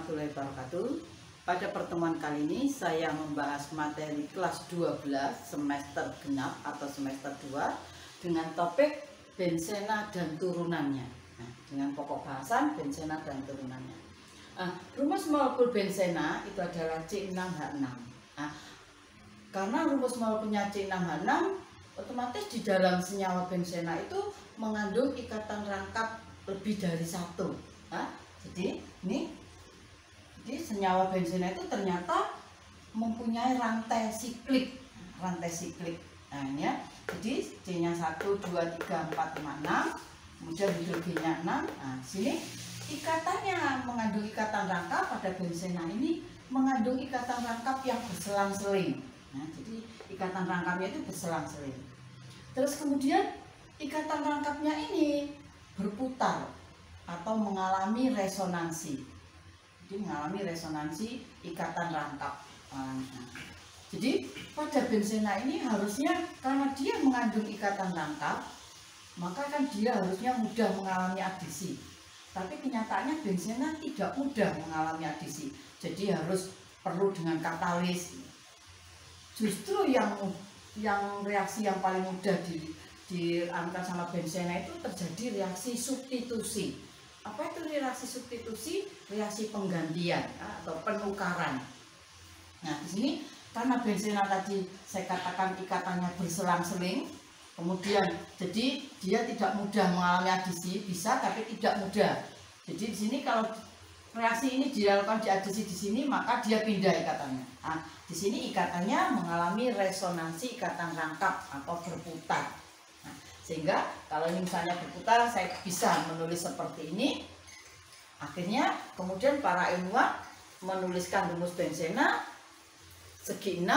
warahmatullahi wabarakatuh. Pada pertemuan kali ini saya membahas materi kelas 12 semester genap atau semester 2 dengan topik benzena dan turunannya. Nah, dengan pokok bahasan benzena dan turunannya. Rumus molekul benzena itu adalah C6H6. Karena rumus molekulnya C6H6, otomatis di dalam senyawa benzena itu mengandung ikatan rangkap lebih dari satu. Jadi senyawa benzena itu ternyata mempunyai rantai siklik. Nah ini ya. Jadi C-nya 1, 2, 3, 4, 5, 6. Kemudian hidrogennya 6. Nah, sini ikatannya mengandung ikatan rangkap pada benzena ini mengandung ikatan rangkap yang berselang-seling. Nah, jadi ikatan rangkapnya itu berselang-seling. Terus kemudian ikatan rangkapnya ini berputar atau mengalami resonansi. Jadi mengalami resonansi ikatan rangkap. Jadi pada benzena ini harusnya karena dia mengandung ikatan rangkap, maka kan dia harusnya mudah mengalami adisi. Tapi kenyataannya benzena tidak mudah mengalami adisi. Jadi harus perlu dengan katalis. Justru yang reaksi yang paling mudah dilakukan sama benzena itu terjadi reaksi substitusi. Apa itu reaksi substitusi? Reaksi penggantian atau penukaran. Nah, di sini karena benzena tadi saya katakan ikatannya berselang-seling, kemudian jadi dia tidak mudah mengalami adisi, bisa tapi tidak mudah. Jadi di sini kalau reaksi ini dilakukan di adisi di sini, maka dia pindah ikatannya. Di sini ikatannya mengalami resonansi ikatan rangkap atau berputar. Sehingga kalau ini misalnya berputar, saya bisa menulis seperti ini. Akhirnya kemudian para ilmuwan menuliskan rumus benzena segi 6,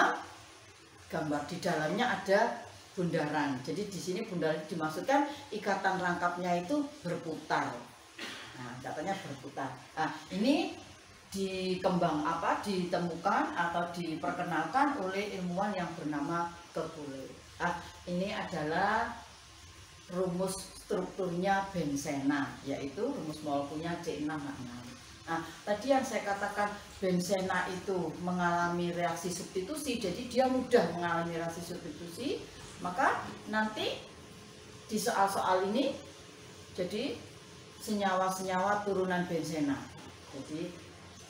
gambar di dalamnya ada bundaran. Jadi di sini bundaran dimaksudkan ikatan rangkapnya itu berputar. Nah, katanya berputar. Nah, ini ditemukan atau diperkenalkan oleh ilmuwan yang bernama Kekulé. Ini adalah rumus strukturnya benzena, yaitu rumus molekulnya C6H6. Nah, tadi yang saya katakan benzena itu mengalami reaksi substitusi, jadi dia mudah mengalami reaksi substitusi. Maka nanti di soal-soal ini jadi senyawa-senyawa turunan benzena. Jadi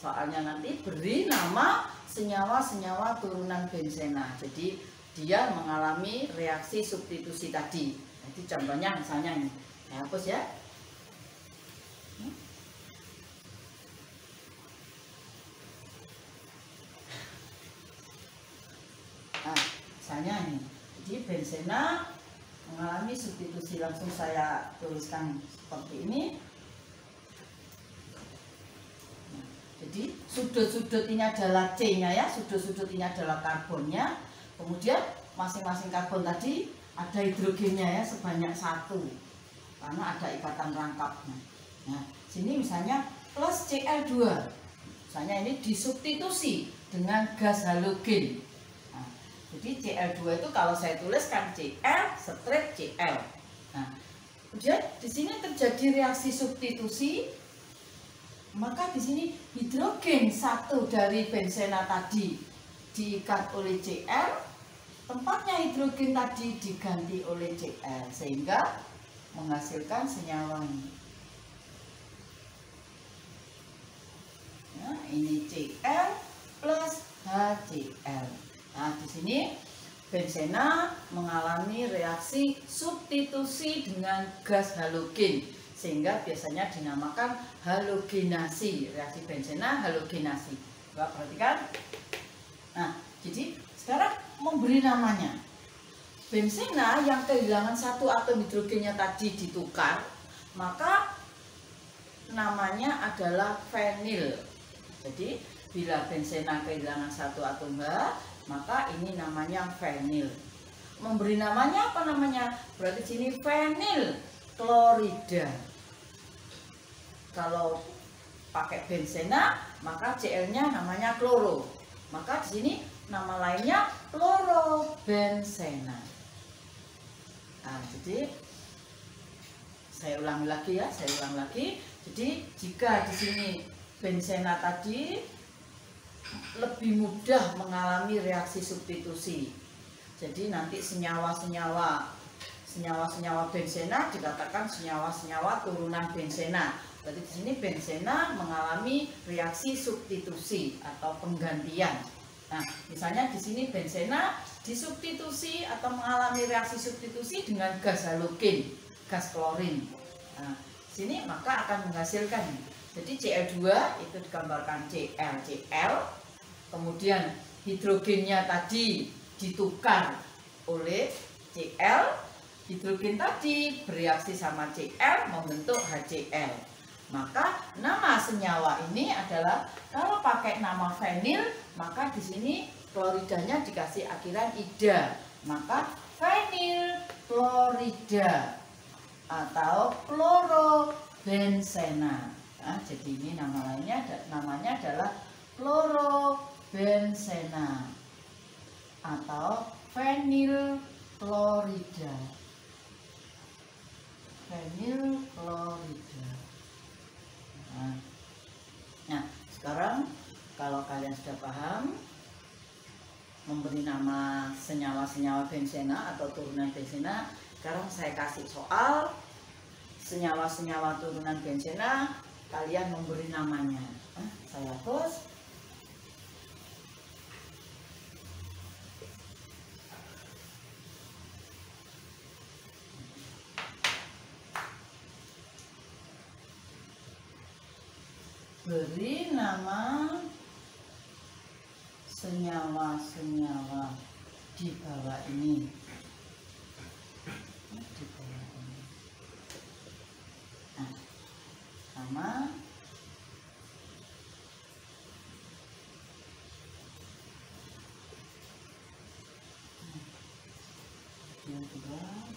soalnya nanti beri nama senyawa-senyawa turunan benzena. Jadi dia mengalami reaksi substitusi tadi. Jadi contohnya misalnya ini, saya hapus ya. Nah, misalnya ini, jadi benzena mengalami substitusi, langsung saya tuliskan seperti ini. Nah, jadi sudut-sudut ini adalah C-nya ya, sudut-sudut ini adalah karbonnya. Kemudian masing-masing karbon tadi ada hidrogennya ya sebanyak 1 karena ada ikatan rangkapnya. Nah, sini misalnya plus Cl2. Misalnya ini disubstitusi dengan gas halogen. Nah, jadi Cl2 itu kalau saya tuliskan Cl straight Cl. Nah, kemudian di sini terjadi reaksi substitusi, maka di sini hidrogen 1 dari benzena tadi diikat oleh Cl. Tempatnya hidrogen tadi diganti oleh Cl sehingga menghasilkan senyawa ini. Nah, ini Cl plus HCl. Nah, di sini benzena mengalami reaksi substitusi dengan gas halogen sehingga biasanya dinamakan halogenasi. Reaksi benzena halogenasi. Coba perhatikan. Nah, jadi sekarang memberi namanya. Benzena yang kehilangan 1 atom hidrogennya tadi ditukar, maka namanya adalah fenil. Jadi bila benzena kehilangan 1 atom H, maka ini namanya fenil. Memberi namanya apa namanya? Berarti sini fenil klorida. Kalau pakai benzena, maka Cl-nya namanya kloro. Maka di sini nama lainnya klorobenzena. Nah, jadi saya ulangi lagi ya, Jadi jika di sini benzena tadi lebih mudah mengalami reaksi substitusi. Jadi nanti senyawa-senyawa benzena dikatakan senyawa-senyawa turunan benzena. Berarti di sini benzena mengalami reaksi substitusi atau penggantian. Nah, misalnya di sini benzena disubstitusi atau mengalami reaksi substitusi dengan gas halogen, gas klorin. Nah, sini maka akan menghasilkan. Jadi Cl2 itu digambarkan ClCl, kemudian hidrogennya tadi ditukar oleh Cl, hidrogen tadi bereaksi sama Cl membentuk HCl. Maka nama senyawa ini adalah, kalau pakai nama fenil, maka di sini kloridanya dikasih akhiran ida, maka fenil klorida atau klorobenzena. Nah, jadi ini nama lainnya, namanya adalah klorobenzena atau fenil klorida. Fenil klorida. Nah, sekarang kalau kalian sudah paham memberi nama senyawa-senyawa benzena atau turunan benzena, sekarang saya kasih soal senyawa-senyawa turunan benzena, kalian memberi namanya. Saya hapus. Beri nama senyawa-senyawa di bawah ini. Di bawah ini. Nah, sama yang kedua.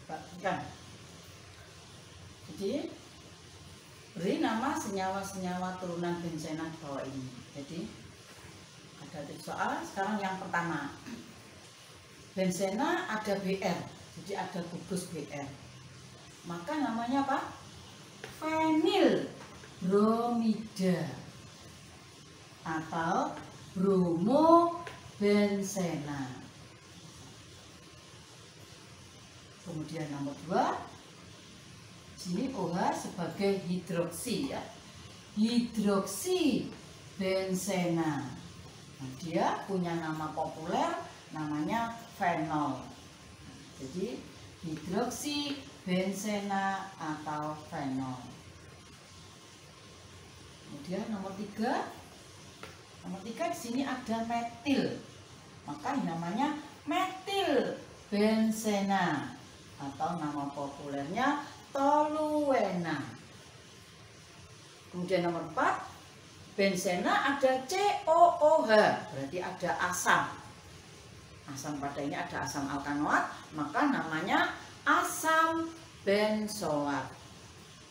Perhatikan. Jadi beri nama senyawa-senyawa turunan benzena di bawah ini. Jadi ada soal. Sekarang yang pertama, benzena ada Br, jadi ada gugus Br, maka namanya apa? Fenil bromida atau bromobenzena. Kemudian nomor 2, sini OH sebagai hidroksi ya, hidroksi benzena. Nah, dia punya nama populer namanya fenol. Jadi hidroksi benzena atau fenol. Kemudian nomor 3 di sini ada metil, maka namanya metil benzena atau nama populernya toluena. Kemudian nomor 4, benzena ada COOH, berarti ada asam. Asam pada ini ada asam alkanoat, maka namanya asam benzoat.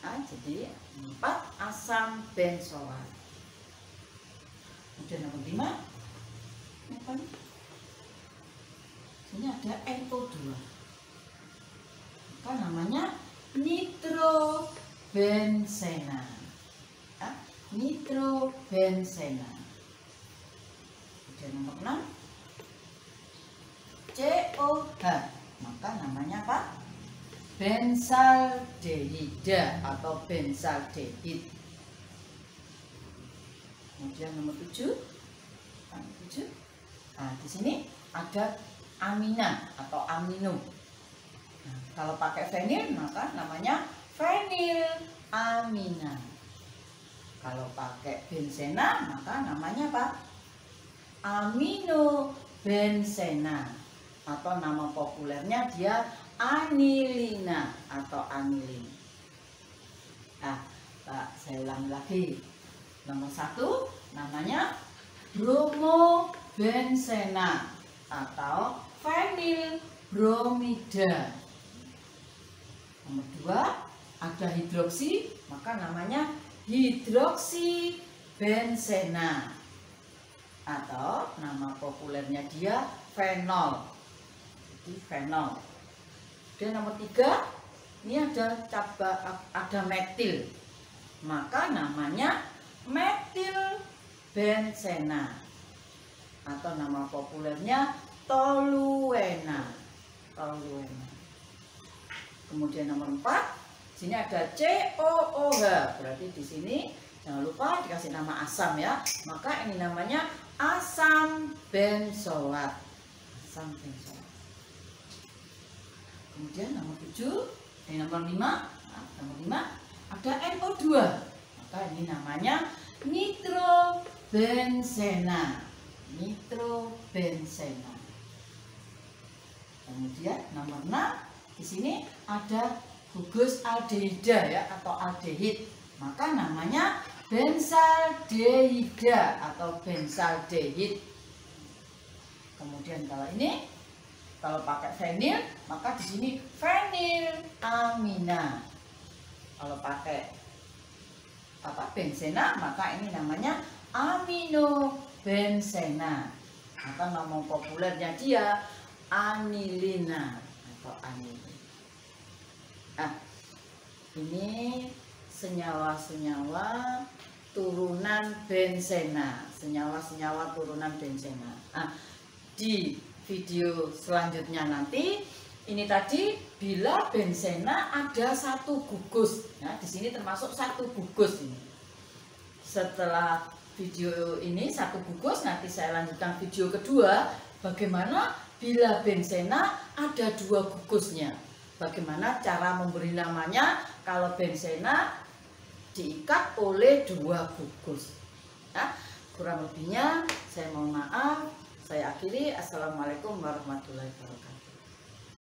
Nah, jadi 4 asam benzoat. Kemudian nomor 5, ini ada NO2. Maka namanya nitrobenzena. Nitrobenzena. Kemudian nomor 6, COH, maka maka namanya apa? Benzaldehida atau benzaldehid. Kemudian nomor 7. Nah, di sini ada amina atau amino. Nah, kalau pakai fenil maka namanya fenilamina. Kalau pakai benzena maka namanya apa? Aminobenzena, atau nama populernya dia anilina atau anilin. Nah, saya ulangi lagi. Nomor 1 namanya bromobenzena atau fenilbromida. Nomor 2 ada hidroksi, maka namanya hidroksibenzena atau nama populernya dia fenol. Jadi fenol. Dan nomor 3 ini ada metil, maka namanya metilbenzena atau nama populernya toluena. Kemudian nomor 4 sini ada COOH, berarti di sini jangan lupa dikasih nama asam ya, maka ini namanya asam benzoat. Kemudian nomor 7, nomor 5 ada NO2, maka ini namanya nitrobenzena. Kemudian nomor 6 di sini ada gugus aldehida ya atau aldehid, maka namanya benzaldehida atau benzaldehid. Kemudian kalau pakai fenil maka di sini fenilamina. Kalau pakai benzena maka ini namanya aminobenzena atau nama populernya dia anilina atau anilin. Ini senyawa-senyawa turunan benzena, senyawa-senyawa turunan benzena. Di video selanjutnya nanti ini tadi bila benzena ada 1 gugus. Nah, di sini termasuk 1 gugus ini. Setelah video ini 1 gugus, nanti saya lanjutkan video kedua bagaimana bila benzena ada 2 gugusnya. Bagaimana cara memberi namanya kalau benzena diikat oleh 2 gugus. Nah, kurang lebihnya saya mohon maaf. Saya akhiri. Assalamualaikum warahmatullahi wabarakatuh.